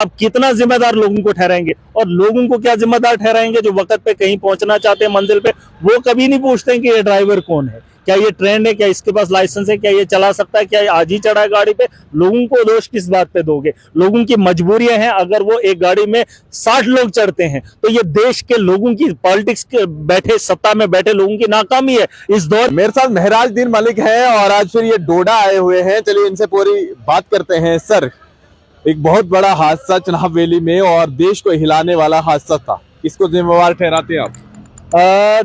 आप कितना जिम्मेदार लोगों को ठहराएंगे? और लोगों को क्या जिम्मेदार ठहराएंगे जो वक्त पे कहीं पहुंचना चाहते हैं मंजिल पे? वो कभी नहीं पूछते हैं कि ये ड्राइवर कौन है, क्या ये ट्रेंड है, क्या इसके पास लाइसेंस है, क्या ये चला सकता है, क्या ये आज ही चढ़ा है गाड़ी पे? लोगों को दोष किस बात पे दोगे? लोगों की मजबूरियां हैं। अगर वो एक गाड़ी में 60 लोग चढ़ते हैं तो ये देश के लोगों की, पॉलिटिक्स के बैठे, सत्ता में बैठे लोगों की नाकामी है इस दौर। मेरे साथ महराज मलिक है और आज फिर ये डोडा आए हुए हैं। चलिए इनसे पूरी बात करते हैं। सर, एक बहुत बड़ा हादसा चनाब वैली में और देश को हिलाने वाला हादसा था, किसको जिम्मेवार ठहराते हैं आप?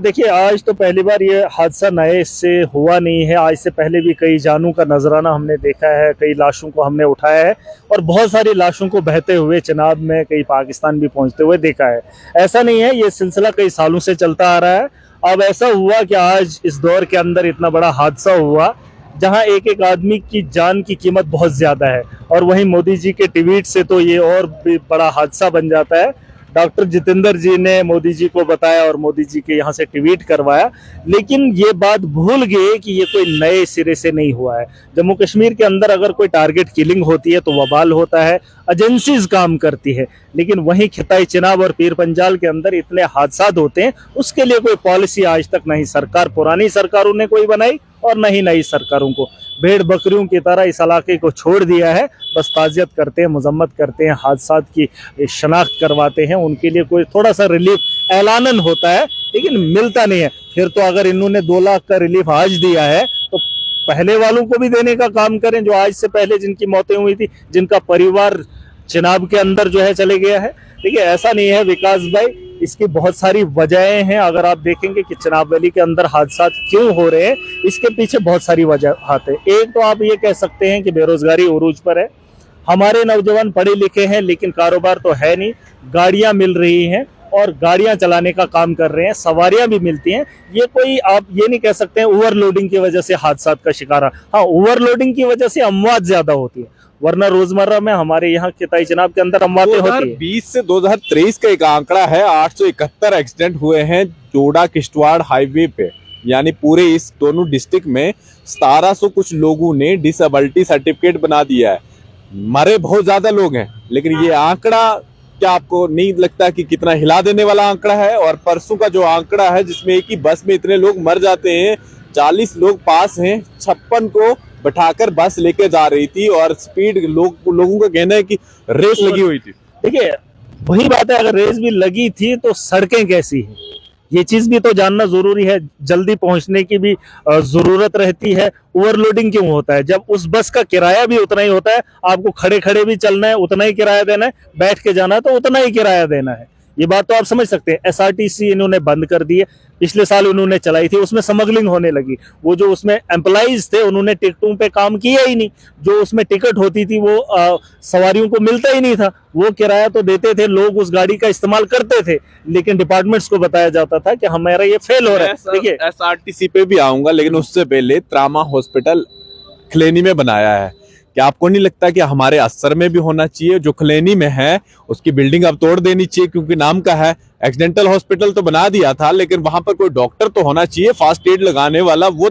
देखिए, आज तो पहली बार ये हादसा नए से हुआ नहीं है। आज से पहले भी कई जानों का नजराना हमने देखा है, कई लाशों को हमने उठाया है और बहुत सारी लाशों को बहते हुए चिनाब में, कई पाकिस्तान भी पहुंचते हुए देखा है। ऐसा नहीं है, ये सिलसिला कई सालों से चलता आ रहा है। अब ऐसा हुआ कि आज इस दौर के अंदर इतना बड़ा हादसा हुआ जहां एक एक आदमी की जान की कीमत बहुत ज्यादा है, और वहीं मोदी जी के ट्वीट से तो ये और भी बड़ा हादसा बन जाता है। डॉक्टर जितेंद्र जी ने मोदी जी को बताया और मोदी जी के यहाँ से ट्वीट करवाया, लेकिन ये बात भूल गए कि ये कोई नए सिरे से नहीं हुआ है। जम्मू कश्मीर के अंदर अगर कोई टारगेट किलिंग होती है तो वबाल होता है, एजेंसीज काम करती है, लेकिन वहीं खिताई चिनाब और पीर पंजाल के अंदर इतने हादसा होते हैं, उसके लिए कोई पॉलिसी आज तक नहीं सरकार, पुरानी सरकारों ने कोई बनाई और नहीं नई सरकारों को। भेड़ बकरियों की तरह इस इलाके को छोड़ दिया है, बस ताजियत करते हैं, मजम्मत करते हैं, हादसा की शनाख्त करवाते हैं, उनके लिए कोई थोड़ा सा रिलीफ ऐलानन होता है लेकिन मिलता नहीं है। फिर तो अगर इन्होंने 2 लाख का रिलीफ आज दिया है तो पहले वालों को भी देने का काम करें, जो आज से पहले जिनकी मौतें हुई थी, जिनका परिवार चिनाब के अंदर जो है चले गया है। देखिए, ऐसा नहीं है विकास भाई, इसकी बहुत सारी वजहें हैं। अगर आप देखेंगे कि चिनाब वैली के अंदर हादसा क्यों हो रहे हैं, इसके पीछे बहुत सारी वजह हैं। एक तो आप ये कह सकते हैं कि बेरोजगारी उरूज पर है, हमारे नौजवान पढ़े लिखे हैं लेकिन कारोबार तो है नहीं, गाड़ियां मिल रही हैं और गाड़ियां चलाने का काम कर रहे हैं, सवारियां भी मिलती हैं। ये कोई, आप ये नहीं कह सकते हैं ओवरलोडिंग की वजह से हादसा का शिकार। हाँ, ओवरलोडिंग की वजह से अमवात ज्यादा होती है, वरना रोजमर्रा में हमारे यहाँ खिताई चिनाब के अंदर अमवातें होती है। 2020 से 2023 का एक आंकड़ा है, 871 एक्सीडेंट हुए हैं डोडा किश्तवाड़ हाईवे पे, यानी पूरे इस दोनों डिस्ट्रिक्ट में 1700 कुछ लोगों ने डिसेबिलिटी सर्टिफिकेट बना दिया है। मरे बहुत ज्यादा लोग हैं, लेकिन ये आंकड़ा क्या आपको नहीं लगता कि कितना हिला देने वाला आंकड़ा है? और परसों का जो आंकड़ा है जिसमें एक ही बस में इतने लोग मर जाते हैं, 40 लोग पास हैं, 56 को बैठाकर बस लेके जा रही थी और स्पीड लोगों का कहना है कि रेस लगी हुई थी। देखिए, वही बात है, अगर रेस भी लगी थी तो सड़कें कैसी हैं, ये चीज भी तो जानना जरूरी है। जल्दी पहुंचने की भी जरूरत रहती है। ओवरलोडिंग क्यों होता है? जब उस बस का किराया भी उतना ही होता है, आपको खड़े खड़े भी चलना है उतना ही किराया देना है, बैठ के जाना है तो उतना ही किराया देना है। ये बात तो आप समझ सकते हैं। एसआरटीसी इन्होंने बंद कर दी है, पिछले साल उन्होंने चलाई थी, उसमें स्मगलिंग होने लगी। वो जो उसमें एम्प्लॉइज थे उन्होंने टिकटों पे काम किया ही नहीं, जो उसमें टिकट होती थी वो सवारियों को मिलता ही नहीं था। वो किराया तो देते थे, लोग उस गाड़ी का इस्तेमाल करते थे, लेकिन डिपार्टमेंट्स को बताया जाता था कि हमारा ये फेल हो रहा है। देखिए, एसआरटीसी पे भी आऊंगा, लेकिन उससे पहले ट्रामा हॉस्पिटल खलेनी में बनाया है। क्या आपको नहीं लगता कि हमारे असर में भी होना चाहिए? जो खलेनी में है उसकी बिल्डिंग अब तोड़ देनी चाहिए, क्योंकि नाम का है। एक्सीडेंटल हॉस्पिटल तो बना दिया था, लेकिन वहां पर कोई डॉक्टर तो होना चाहिए, फास्ट एड लगाने वाला। वो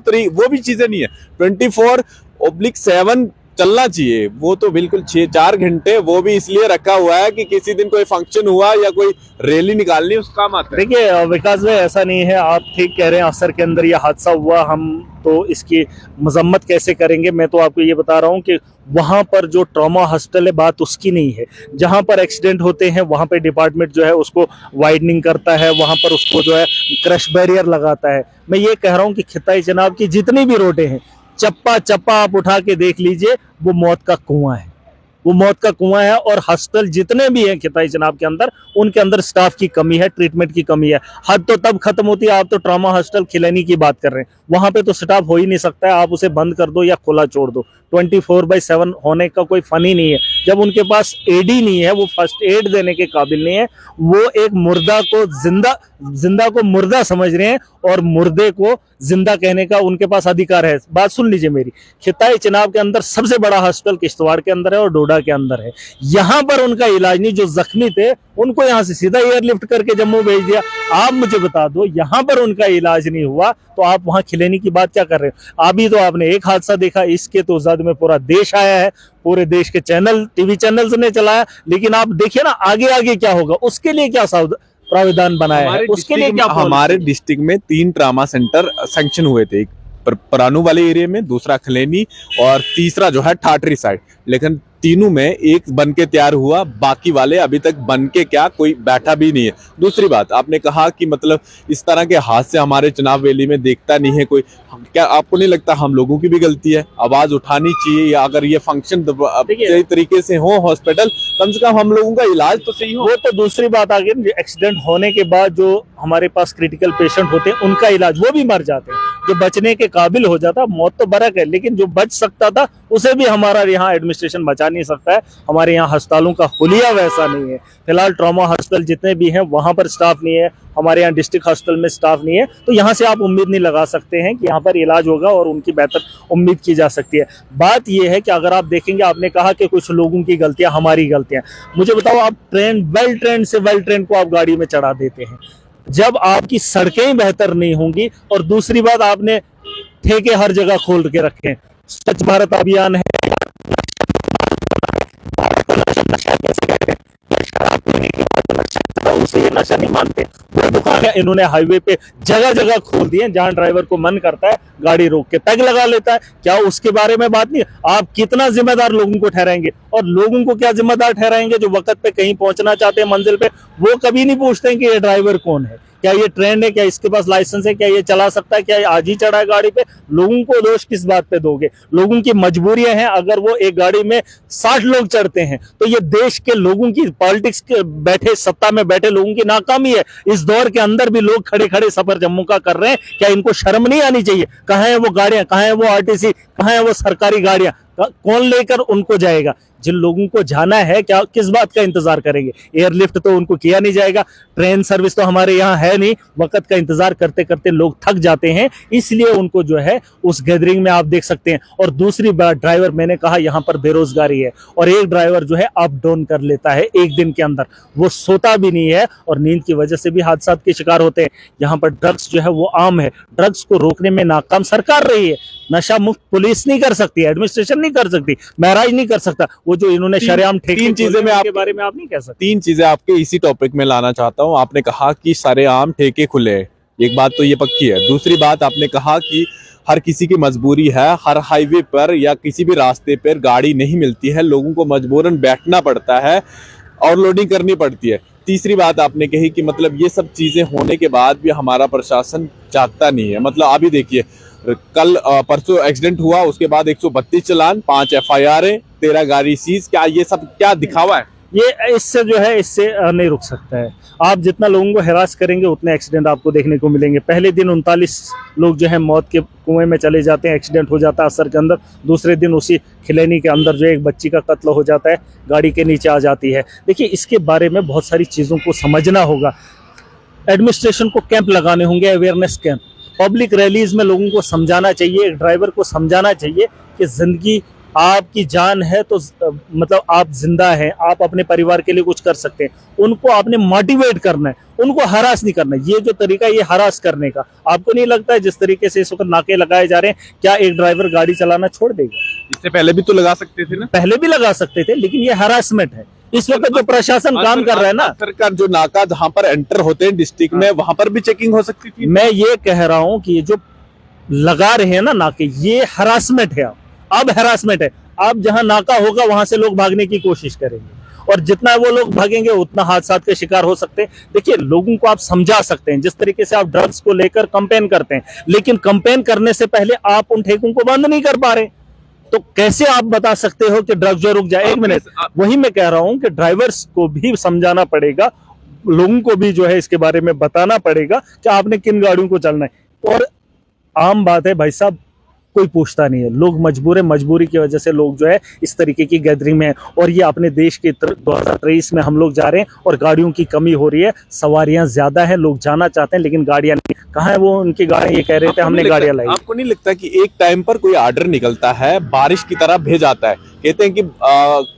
भी चीजें नहीं है। 24/7 चलना चाहिए। वो तो बिल्कुल 6-4 घंटे, वो भी इसलिए रखा हुआ है कि किसी दिन कोई फंक्शन हुआ या कोई रैली निकालनी, उस काम आता है। देखिए विकास भाई, ऐसा नहीं है, आप ठीक कह रहे हैं। असर के अंदर ये हादसा हुआ, हम तो इसकी मजम्मत कैसे करेंगे? मैं तो आपको ये बता रहा हूँ कि वहां पर जो ट्रॉमा हॉस्पिटल है, बात उसकी नहीं है। जहां पर एक्सीडेंट होते हैं वहां पे डिपार्टमेंट जो है उसको वाइडनिंग करता है, वहां पर उसको जो है क्रश बैरियर लगाता है। मैं ये कह रहा हूँ कि खिताई चिनाब की जितनी भी रोडें हैं, चप्पा चप्पा आप उठा के देख लीजिए, वो मौत का कुआं है, वो मौत का कुआं है। और हॉस्पिटल जितने भी हैं खिताई चिनाब के अंदर, उनके अंदर स्टाफ की कमी है, ट्रीटमेंट की कमी है। हद तो तब खत्म होती है, आप तो ट्रॉमा हॉस्पिटल खिलैनी की बात कर रहे हैं, वहां पे तो स्टाफ हो ही नहीं सकता है। आप उसे बंद कर दो या खुला छोड़ दो, 24/7 होने का कोई फन ही नहीं है। जब उनके पास एडी नहीं है, वो फर्स्ट एड देने के काबिल नहीं है, वो एक मुर्दा को जिंदा को मुर्दा समझ रहे हैं और मुर्दे को जिंदा कहने का उनके पास अधिकार है। बात सुन लीजिए मेरी, खिताई चिनाब के अंदर सबसे बड़ा हॉस्पिटल किश्तवाड़ के अंदर है और डोडा के अंदर है। यहाँ पर उनका इलाज नहीं, जो जख्मी थे उनको यहाँ से सीधा एयरलिफ्ट करके जम्मू भेज दिया। आप मुझे बता दो, यहाँ पर उनका इलाज नहीं हुआ तो आप वहां खिलेने की बात क्या कर रहे हो? अभी तो आपने एक हादसा देखा, इसके तो जद में पूरा देश आया है, पूरे देश के चैनल, टीवी चैनल्स ने चलाया। लेकिन आप देखिए ना आगे आगे क्या होगा, उसके लिए क्या प्राविधान बनाया है, उसके लिए क्या हमारे डिस्ट्रिक्ट में 3 ट्रामा सेंटर सैंक्शन हुए थे, एक परानू वाले एरिया में, दूसरा खलेनी और तीसरा जो है ठाटरी साइड। लेकिन तीनों में एक बन के तैयार हुआ, बाकी वाले अभी तक बन के क्या कोई बैठा भी नहीं है। दूसरी बात, आपने कहा कि मतलब इस तरह के हादसे हमारे चुनाव वैली में देखता नहीं है कोई। क्या आपको नहीं लगता हम लोगों की भी गलती है? आवाज उठानी चाहिए, या अगर ये फंक्शन सही तरीके से हो हॉस्पिटल, कम से कम हम लोगों का इलाज तो सही हो। वो तो दूसरी बात आ गई, एक्सीडेंट होने के बाद जो हमारे पास क्रिटिकल पेशेंट होते हैं उनका इलाज, वो भी मर जाते हैं। जो बचने के काबिल हो जाता, मौत तो बरक है, लेकिन जो बच सकता था उसे भी हमारा यहाँ एडमिनिस्ट्रेशन बचा नहीं सकता है। हमारे यहाँ अस्पतालों का हुलिया वैसा नहीं है। फिलहाल ट्रॉमा हॉस्पिटल जितने भी हैं वहां पर स्टाफ नहीं है, हमारे यहाँ डिस्ट्रिक्ट हॉस्पिटल में स्टाफ नहीं है, तो यहाँ से आप उम्मीद नहीं लगा सकते हैं कि यहाँ पर इलाज होगा और उनकी बेहतर उम्मीद की जा सकती है। बात यह है कि अगर आप देखेंगे, आपने कहा कि कुछ लोगों की गलतियां, हमारी गलतियां, मुझे बताओ, आप वेल ट्रेंड से वेल ट्रेंड को आप गाड़ी में चढ़ा देते हैं जब आपकी सड़कें ही बेहतर नहीं होंगी। और दूसरी बात, आपने ठेके हर जगह खोल के रखे हैं। स्वच्छ भारत अभियान है, उसे ये नशा नहीं मानते, वो दुकान है इन्होंने हाईवे पे जगह जगह खोल दिए, जहां ड्राइवर को मन करता है गाड़ी रोक के टैग लगा लेता है। क्या उसके बारे में बात नहीं? आप कितना जिम्मेदार लोगों को ठहराएंगे? और लोगों को क्या जिम्मेदार ठहराएंगे जो वक्त पे कहीं पहुंचना चाहते हैं मंजिल पे? वो कभी नहीं पूछते हैं कि ये ड्राइवर कौन है, क्या ये ट्रेंड है, क्या इसके पास लाइसेंस है, क्या ये चला सकता है, क्या ये आज ही चढ़ा है गाड़ी पे। लोगों को दोष किस बात पे दोगे? लोगों की मजबूरियां हैं। अगर वो एक गाड़ी में 60 लोग चढ़ते हैं तो ये देश के लोगों की, पॉलिटिक्स के बैठे, सत्ता में बैठे लोगों की नाकामी है। इस दौर के अंदर भी लोग खड़े खड़े सफर जम्मू का कर रहे हैं। क्या इनको शर्म नहीं आनी चाहिए? कहां है वो गाड़ियां, कहां है वो आरटीसी, कहां है वो सरकारी गाड़ियां? कौन लेकर उनको जाएगा? जिन लोगों को जाना है, क्या किस बात का इंतजार करेंगे? एयरलिफ्ट तो उनको किया नहीं जाएगा, ट्रेन सर्विस तो हमारे यहाँ है नहीं। वक्त का इंतजार करते करते लोग थक जाते हैं, इसलिए उनको जो है उस गैदरिंग में आप देख सकते हैं। और दूसरी बात, ड्राइवर, मैंने कहा यहाँ पर बेरोजगारी है और एक ड्राइवर जो है अप डाउन कर लेता है एक दिन के अंदर, वो सोता भी नहीं है और नींद की वजह से भी हादसा के शिकार होते हैं। यहाँ पर ड्रग्स जो है वो आम है, ड्रग्स को रोकने में नाकाम सरकार रही है। नशा मुक्त पुलिस नहीं कर सकती, एडमिनिस्ट्रेशन नहीं कर सकती, महराज नहीं कर सकता। वो जो इन्होंने शरेआम ठेके, 3 चीजें मैं आपके बारे में आप नहीं कह सकते। 3 चीजें आपके इसी टॉपिक में लाना चाहता हूं। आपने कहा कि सरेआम ठेके खुले हैं, एक बात तो ये पक्की है। दूसरी बात, आपने कहा कि हर किसी की मजबूरी है, हर हाईवे पर या किसी भी रास्ते पर गाड़ी नहीं मिलती है, लोगों को मजबूरन बैठना पड़ता है और लोडिंग करनी पड़ती है। तीसरी बात आपने कही कि मतलब ये सब चीजें होने के बाद भी हमारा प्रशासन जागता नहीं है। मतलब अभी देखिए, कल परसों एक्सीडेंट हुआ, उसके बाद 132 चलान, 5 FIR, 13 गाड़ी सीज। क्या ये सब क्या दिखावा है? ये इससे जो है, इससे नहीं रुक सकता है। आप जितना लोगों को हैरास करेंगे उतने एक्सीडेंट आपको देखने को मिलेंगे। पहले दिन 39 लोग जो है मौत के कुएं में चले जाते हैं, एक्सीडेंट हो जाता है असर के अंदर। दूसरे दिन उसी खिलैनी के अंदर जो एक बच्ची का कत्ल हो जाता है, गाड़ी के नीचे आ जाती है। देखिए, इसके बारे में बहुत सारी चीज़ों को समझना होगा। एडमिनिस्ट्रेशन को कैंप लगाने होंगे, अवेयरनेस कैंप, पब्लिक रैलीज में लोगों को समझाना चाहिए, एक ड्राइवर को समझाना चाहिए कि जिंदगी आपकी जान है तो मतलब आप जिंदा हैं, आप अपने परिवार के लिए कुछ कर सकते हैं। उनको आपने मोटिवेट करना है, उनको हरास नहीं करना है। ये जो तरीका, ये हरास करने का, आपको नहीं लगता है जिस तरीके से इस वक्त नाके लगाए जा रहे हैं, क्या एक ड्राइवर गाड़ी चलाना छोड़ देगा? इससे पहले भी तो लगा सकते थे ना? पहले भी लगा सकते थे, लेकिन ये हरासमेंट है। इस वक्त जो प्रशासन काम कर रहा है ना, सरकार जो नाका जहां पर एंटर होते हैं डिस्ट्रिक्ट में, वहां पर भी चेकिंग हो सकती थी। मैं ये कह रहा हूं कि ये जो लगा रहे हैं ना नाके, ये हरासमेंट है। अब हरासमेंट है। अब जहां नाका होगा वहां से लोग भागने की कोशिश करेंगे और जितना वो लोग भागेंगे उतना हादसा के शिकार हो सकते हैं। देखिए, लोगों को आप समझा सकते हैं, जिस तरीके से आप ड्रग्स को लेकर कंपेन करते हैं, लेकिन कंपेन करने से पहले आप उन ठेकों को बंद नहीं कर पा रहे, तो कैसे आप बता सकते हो कि ड्रग्स जो रुक जाए? एक मिनट, वही मैं कह रहा हूं कि ड्राइवर्स को भी समझाना पड़ेगा, लोगों को भी जो है इसके बारे में बताना पड़ेगा कि आपने किन गाड़ियों को चलना है। और आम बात है भाई साहब, कोई पूछता नहीं है। लोग मजबूर है, मजबूरी की वजह से लोग जो है इस तरीके की गैदरिंग में है। और ये अपने देश के 2023 में हम लोग जा रहे हैं और गाड़ियों की कमी हो रही है, सवारियां ज्यादा है, लोग जाना चाहते हैं लेकिन गाड़ियां नहीं। कहाँ है वो उनकी गाड़ियां? ये कह रहे थे हमने गाड़ियां लाई। आपको नहीं लगता कि एक टाइम पर कोई ऑर्डर निकलता है, बारिश की तरह भेज आता है? कहते हैं कि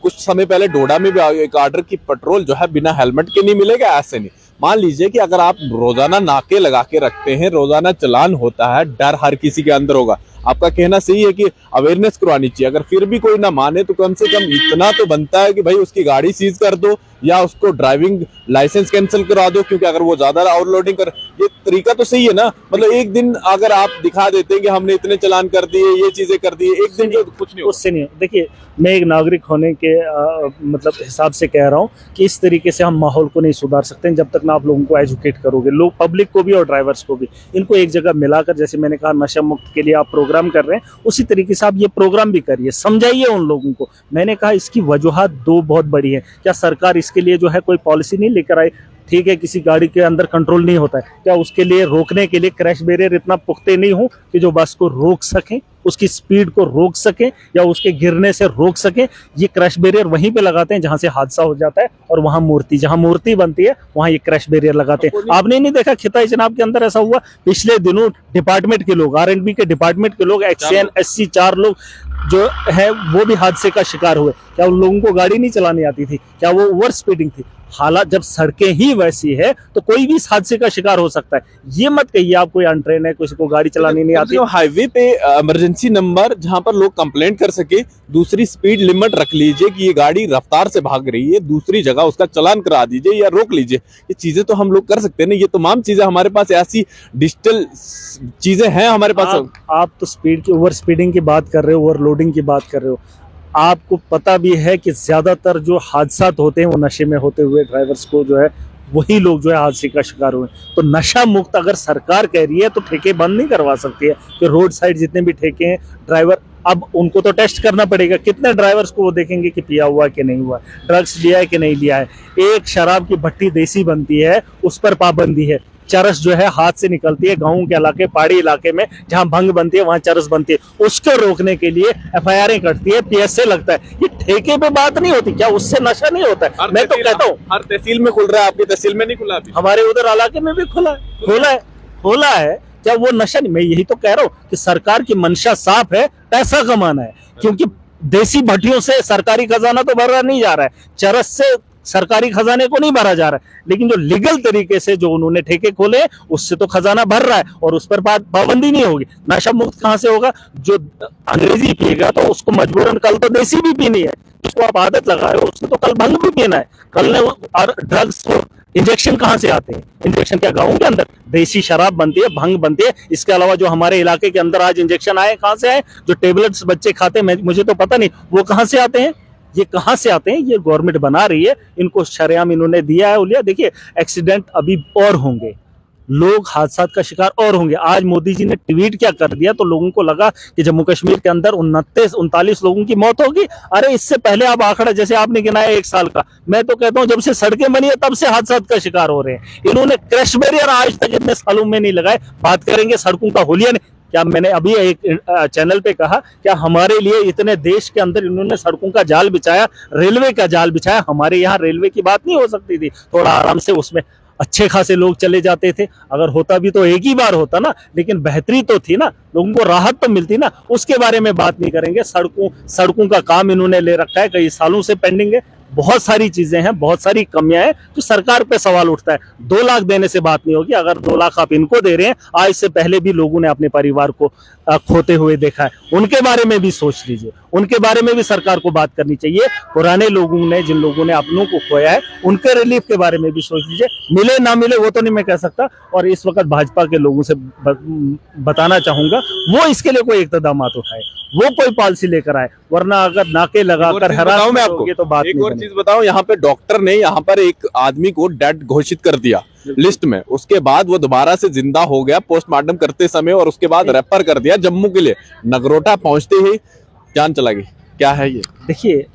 कुछ समय पहले डोडा में भी एक ऑर्डर की पेट्रोल जो है बिना हेलमेट के नहीं मिलेगा, ऐसे नहीं। मान लीजिए कि अगर आप रोजाना नाके लगा के रखते हैं, रोजाना चालान होता है, डर हर किसी के अंदर होगा। आपका कहना सही है कि अवेयरनेस करवानी चाहिए, अगर फिर भी कोई ना माने तो कम से कम इतना तो बनता है कि भाई उसकी गाड़ी सीज कर दो या उसको ड्राइविंग लाइसेंस कैंसिल करा दो, क्योंकि अगर वो ज्यादा ओवरलोडिंग कर, ये तरीका तो सही है ना। मतलब एक दिन अगर आप दिखा देते हैं कि हमने इतने चालान कर दिए, ये चीजें कर दी, एक दिन तो कुछ नहीं होगा। उससे नहीं। देखिए, मैं एक नागरिक होने के मतलब हिसाब से कह रहा हूँ कि इस तरीके से हम माहौल को नहीं सुधार सकते जब तक ना आप लोगों को एजुकेट करोगे, लोग पब्लिक को भी और ड्राइवर्स को भी। इनको एक जगह मिलाकर, जैसे मैंने कहा नशा मुक्त के लिए आप प्रोग्राम कर रहे हैं, उसी तरीके से आप ये प्रोग्राम भी करिए, समझाइए उन लोगों को। मैंने कहा इसकी वजूहत दो बहुत बड़ी है। क्या सरकार इसके लिए जो है कोई पॉलिसी नहीं लेकर आई? ठीक है, किसी गाड़ी के अंदर कंट्रोल नहीं होता है, क्या उसके लिए रोकने के लिए क्रैश बैरियर इतना पुख्ते नहीं हो कि जो बस को रोक सकें, उसकी स्पीड को रोक सकें या उसके गिरने से रोक सकें? ये क्रैश बैरियर वहीं पे लगाते हैं जहां से हादसा हो जाता है, और वहां मूर्ति बनती है वहां ये क्रैश बैरियर लगाते हैं। आपने नहीं देखा खिताई जनाब के अंदर ऐसा हुआ? पिछले दिनों डिपार्टमेंट के लोग, R&B के डिपार्टमेंट के लोग, XN SC 4 लोग जो है वो भी हादसे का शिकार हुए। क्या उन लोगों को गाड़ी नहीं चलानी आती थी? क्या वो ओवर स्पीडिंग थी? हालात जब सड़कें ही वैसी है तो कोई भी इस हादसे का शिकार हो सकता है। ये मत कहिए आप कोई अनट्रेन है, किसी को गाड़ी चलानी नहीं आती। हाईवे पे इमरजेंसी नंबर जहां पर लोग कंप्लेंट कर सके, दूसरी स्पीड लिमिट रख लीजिए कि ये गाड़ी रफ्तार से भाग रही है, दूसरी जगह उसका चालान करा दीजिए या रोक लीजिए। ये चीजें तो हम लोग कर सकते हैं ना। ये तमाम चीजें हमारे पास, ऐसी डिजिटल चीजें हैं हमारे पास। आप तो स्पीड की, ओवर स्पीडिंग की बात कर रहे हो, ओवरलोडिंग की बात कर रहे हो। आपको पता भी है कि ज्यादातर जो हादसा होते हैं वो नशे में होते हुए ड्राइवर्स को जो है वही लोग जो है हादसे का शिकार हुए। तो नशा मुक्त अगर सरकार कह रही है तो ठेके बंद नहीं करवा सकती है कि रोड साइड जितने भी ठेके हैं ड्राइवर, अब उनको तो टेस्ट करना पड़ेगा। कितने ड्राइवर्स को वो देखेंगे कि पिया हुआ कि नहीं हुआ, ड्रग्स लिया है कि नहीं लिया है। एक शराब की भट्टी देसी बनती है, उस पर पाबंदी है। चरस जो है हाथ से निकलती है, गाँव के इलाके, पहाड़ी इलाके में जहां भंग बनती है वहां चरस बनती है, उसको रोकने के लिए FIR कटती है, PSA लगता है। ये ठेके पे बात नहीं होती क्या? उससे नशा नहीं होता है? मैं तो कहता हूँ हर तहसील में खुल रहा है, आपकी तहसील में नहीं खुला अभी? हमारे उधर इलाके में भी खोला है। क्या वो नशा नहीं? मैं यही तो कह रहा हूँ कि सरकार की मंशा साफ है, पैसा कमाना है। क्योंकि देसी भट्टियों से सरकारी खजाना तो भरा नहीं जा रहा है, चरस से सरकारी खजाने को नहीं भरा जा रहा है, लेकिन जो लीगल तरीके से जो उन्होंने ठेके खोले उससे तो खजाना भर रहा है और उस पर पाबंदी नहीं होगी। नशा मुक्त कहां से होगा? जो अंग्रेजी पिएगा तो उसको मजबूरन कल तो देसी भी पीनी है, उसको आप आदत लगाए हो, उसको तो कल भंग भी पीना है। कल ने और ड्रग्स को इंजेक्शन कहां से आते हैं? इंजेक्शन क्या गाँव के अंदर देसी शराब बनती है, भंग बनती है। इसके अलावा जो हमारे इलाके के अंदर आज इंजेक्शन आए, कहां से आए? जो टेबलेट्स बच्चे खाते हैं, मुझे तो पता नहीं वो कहां से आते हैं, ये कहां से आते हैं। ये गवर्नमेंट बना रही है, इनको शरेआम इन्होंने दिया है उलिया। देखिए, एक्सीडेंट अभी और होंगे, लोग हादसा का शिकार और होंगे। आज मोदी जी ने ट्वीट क्या कर दिया तो लोगों को लगा कि जम्मू कश्मीर के अंदर 39 लोगों की मौत होगी। अरे इससे पहले आप आंकड़ा जैसे आपने गिनाया 1 साल का, मैं तो कहता हूं जब से सड़कें बनी है तब से हादसा का शिकार हो रहे हैं। इन्होंने क्रैश बैरियर आज तक इतने सालों में नहीं लगाए। बात करेंगे सड़कों का होलिया नहीं, क्या मैंने अभी एक चैनल पे कहा, क्या हमारे लिए इतने देश के अंदर इन्होंने सड़कों का जाल बिछाया, रेलवे का जाल बिछाया? हमारे यहाँ रेलवे की बात नहीं हो सकती थी? थोड़ा आराम से उसमें अच्छे खासे लोग चले जाते थे। अगर होता भी तो एक ही बार होता ना, लेकिन बेहतरी तो थी ना, लोगों को राहत तो मिलती ना। उसके बारे में बात नहीं करेंगे। सड़कों का काम इन्होंने ले रखा है, कई सालों से पेंडिंग है। बहुत सारी चीजें हैं, बहुत सारी कमियां हैं जो सरकार पे सवाल उठता है। 2 लाख देने से बात नहीं होगी। अगर 2 लाख आप इनको दे रहे हैं, आज से पहले भी लोगों ने अपने परिवार को खोते हुए देखा है, उनके बारे में भी सोच लीजिए, उनके बारे में भी सरकार को बात करनी चाहिए। पुराने लोगों ने, जिन लोगों ने अपनों को खोया है, उनके रिलीफ के बारे में भी सोच लीजिए। मिले ना मिले वो तो नहीं मैं कह सकता, और इस वक्त भाजपा के लोगों से बताना चाहूंगा वो इसके लिए कोई इकदाम उठाए, वो कोई पॉलिसी लेकर आए, वरना अगर नाके लगाकर हैरान मैं आपको तो बात एक और चीज बताऊं। यहाँ पे डॉक्टर ने यहाँ पर एक आदमी को डेड घोषित कर दिया लिस्ट में, उसके बाद वो दोबारा से जिंदा हो गया पोस्टमार्टम करते समय, और उसके बाद रेफर कर दिया जम्मू के लिए। नगरोटा पहुंचते ही जान चला गई। क्या है ये? देखिए,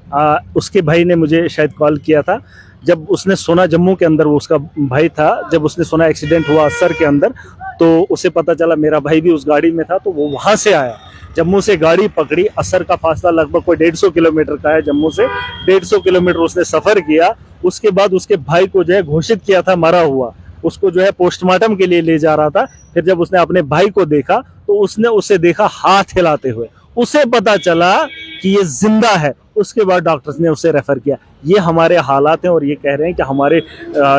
उसके भाई ने मुझे शायद कॉल किया था, जब उसने सुना जम्मू के अंदर, वो उसका भाई था, जब उसने सुना एक्सीडेंट हुआ असर के अंदर, तो उसे पता चला मेरा भाई भी उस गाड़ी में था, तो वो वहां से आया। जम्मू से गाड़ी पकड़ी, असर का फासला लगभग कोई 150 किलोमीटर का है, जम्मू से 150 किलोमीटर उसने सफर किया। उसके बाद उसके भाई को जो है घोषित किया था मरा हुआ, उसको जो है पोस्टमार्टम के लिए ले जा रहा था। फिर जब उसने अपने भाई को देखा तो उसने उसे देखा हाथ हिलाते हुए, उसे पता चला कि ये जिंदा है। उसके बाद डॉक्टर्स ने उसे रेफर किया। ये हमारे हालात हैं और ये कह रहे हैं कि हमारे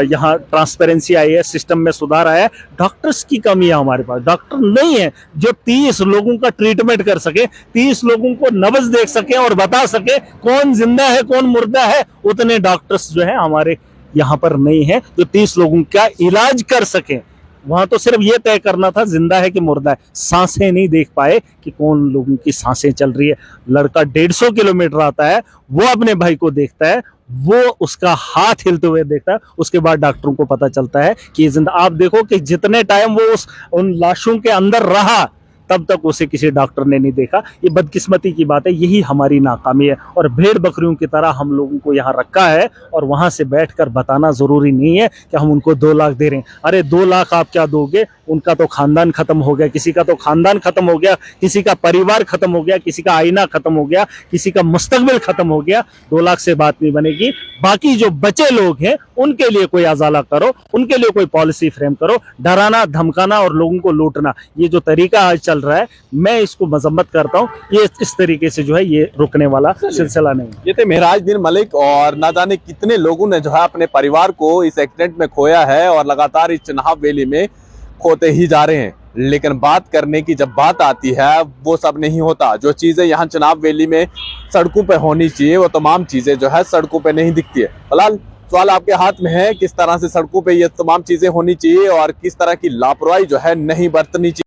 यहाँ ट्रांसपेरेंसी आई है, सिस्टम में सुधार आया है। डॉक्टर्स की कमी है, हमारे पास डॉक्टर नहीं है जो 30 लोगों का ट्रीटमेंट कर सके, 30 लोगों को नब्ज देख सके और बता सके कौन जिंदा है कौन मुर्दा है। उतने डॉक्टर्स जो है हमारे यहाँ पर नहीं है जो 30 लोगों का इलाज कर सके। वहां तो सिर्फ ये तय करना था जिंदा है कि मुर्दा है, सांसें नहीं देख पाए कि कौन लोगों की सांसें चल रही है। लड़का 150 किलोमीटर आता है, वो अपने भाई को देखता है, वो उसका हाथ हिलते हुए देखता है, उसके बाद डॉक्टरों को पता चलता है कि जिंदा। आप देखो कि जितने टाइम वो उन लाशों के अंदर रहा तब तक उसे किसी डॉक्टर ने नहीं देखा। ये बदकिस्मती की बात है, यही हमारी नाकामी है। और भेड़ बकरियों की तरह हम लोगों को यहाँ रखा है और वहां से बैठकर बताना जरूरी नहीं है कि हम उनको 2 लाख दे रहे हैं। अरे 2 लाख आप क्या दोगे, उनका तो खानदान खत्म हो गया, किसी का तो खानदान खत्म हो गया, किसी का परिवार खत्म हो गया, किसी का आईना खत्म हो गया, किसी का मुस्तकबिल खत्म हो गया। 2 लाख से बात नहीं बनेगी। बाकी जो बचे लोग हैं उनके लिए कोई अजाला करो, उनके लिए कोई पॉलिसी फ्रेम करो। डराना धमकाना और लोगों को लूटना, ये जो तरीका आज चल रहा है, मैं इसको मजम्मत करता हूँ। ये इस तरीके से जो है ये रुकने वाला सिलसिला नहीं। ये थे मेहराजुद्दीन मलिक, और ना जाने कितने लोगों ने जो है अपने परिवार को इस एक्सीडेंट में खोया है और लगातार इस चिनाब वैली में खोते ही जा रहे हैं। लेकिन बात करने की जब बात आती है वो सब नहीं होता। जो चीजें यहाँ चिनाब वैली में सड़कों पे होनी चाहिए वो तमाम चीजें जो है सड़कों पे नहीं दिखती है। फिलहाल सवाल आपके हाथ में है, किस तरह से सड़कों पे ये तमाम चीजें होनी चाहिए और किस तरह की लापरवाही जो है नहीं बरतनी चाहिए।